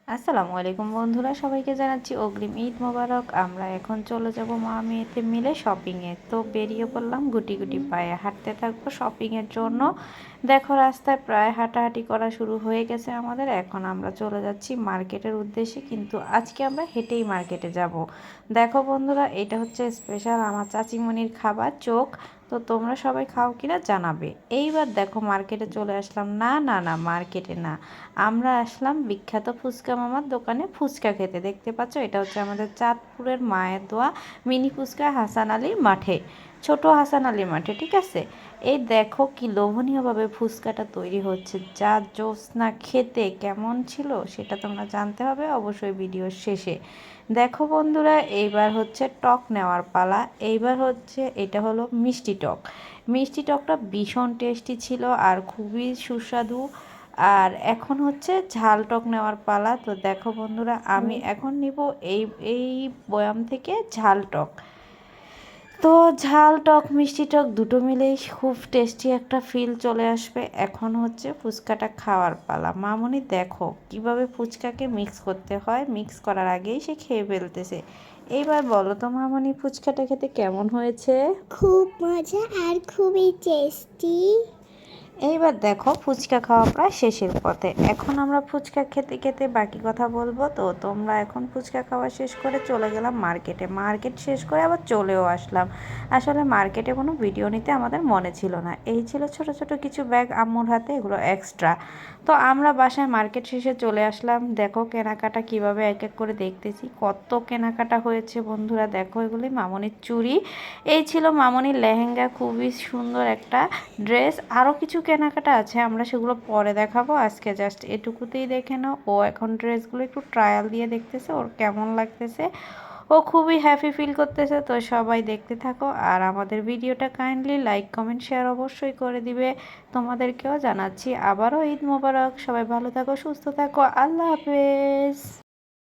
আসসালামু আলাইকুম বন্ধুরা, সবাইকে জানাচ্ছি অগ্রিম ঈদ মোবারক। আমরা এখন চলে যাব মা মেয়েতে মিলে শপিংয়ে। তো বেরিয়ে পড়লাম গুটি গুটি পায়ে, হাঁটতে থাকবো শপিংয়ের জন্য। দেখো রাস্তায় প্রায় হাঁটাহাঁটি করা শুরু হয়ে গেছে আমাদের। এখন আমরা চলে যাচ্ছি মার্কেটের উদ্দেশ্যে, কিন্তু আজকে আমরা হেঁটেই মার্কেটে যাব। দেখো বন্ধুরা, এটা হচ্ছে স্পেশাল আমার চাচিমণির খাবার চোখ। তো তোমরা সবাই খাও কিনা জানাবে। এইবার দেখো মার্কেটে চলে আসলাম। না না না, মার্কেটে না, আমরা আসলাম বিখ্যাত ফুচকা মামার দোকানে ফুচকা খেতে। দেখতে পাচ্ছ, এটা হচ্ছে আমাদের চাঁদপুরের মায়ের দোয়া মিনি ফুচকা হাসান আলীর মাঠে, ছোট হাসান আলীর মাঠে, ঠিক আছে। এই দেখো কি লোভনীয়ভাবে ফুচকাটা তৈরি হচ্ছে, যা জ্যোৎস্না, খেতে কেমন ছিল সেটা তোমরা জানতে হবে অবশ্যই ভিডিওর শেষে। দেখো বন্ধুরা, এইবার হচ্ছে টক নেওয়ার পালা। এইবার হচ্ছে এটা হলো মিষ্টি টক। মিষ্টি টকটা ভীষণ টেস্টি ছিল আর খুবই সুস্বাদু। আর এখন হচ্ছে ঝাল টক নেওয়ার পালা। তো দেখো বন্ধুরা, আমি এখন নিব এই এই বয়াম থেকে ঝাল টক। তো ঝাল টক মিষ্টি টক দুটো মিলেই খুব টেস্টি একটা ফিল চলে আসবে। এখন হচ্ছে ফুচকাটা খাওয়ার পালা। মামুনি দেখো কিভাবে ফুচকাকে মিক্স করতে হয়, মিক্স করার আগেই সে খেয়ে ফেলতেছে। এইবার বলো তো মামুনি, ফুচকাটা খেতে কেমন হয়েছে? খুব মজা আর খুবই টেস্টি। এইবার দেখো ফুচকা খাওয়া প্রায় শেষের পথে। এখন আমরা ফুচকা খেতে খেতে বাকি কথা বলবো। তো তোমরা এখন ফুচকা খাওয়া শেষ করে চলে গেলাম মার্কেটে। মার্কেট শেষ করে আবার চলেও আসলাম। আসলে মার্কেটে কোনো ভিডিও নিতে আমাদের মনে ছিল না। এই ছিল ছোট ছোট কিছু ব্যাগ আম্মুর হাতে, এগুলো এক্সট্রা। তো আমরা বাসায় মার্কেট শেষে চলে আসলাম। দেখো কেনাকাটা কিভাবে এক এক করে দেখতেছি, কত কেনাকাটা হয়েছে বন্ধুরা। দেখো এগুলি মামনির চুড়ি, এই ছিল মামনির লেহেঙ্গা, খুবই সুন্দর একটা ড্রেস। আরও কিছু কেনাকাটা আছে, আমরা সেগুলো পরে দেখাবো। আজকে জাস্ট এটুকুতেই দেখে নাও। ও এখন ড্রেসগুলো একটু ট্রায়াল দিয়ে দেখতেছে ওর কেমন লাগতেছে। ও খুবই হ্যাপি ফিল করতেছে। তো সবাই দেখতে থাকো আর আমাদের ভিডিওটা কাইন্ডলি লাইক কমেন্ট শেয়ার অবশ্যই করে দিবে। তোমাদেরকেও জানাচ্ছি আবারও ঈদ মোবারক। সবাই ভালো থাকো, সুস্থ থাকো, আল্লাহ হাফেজ।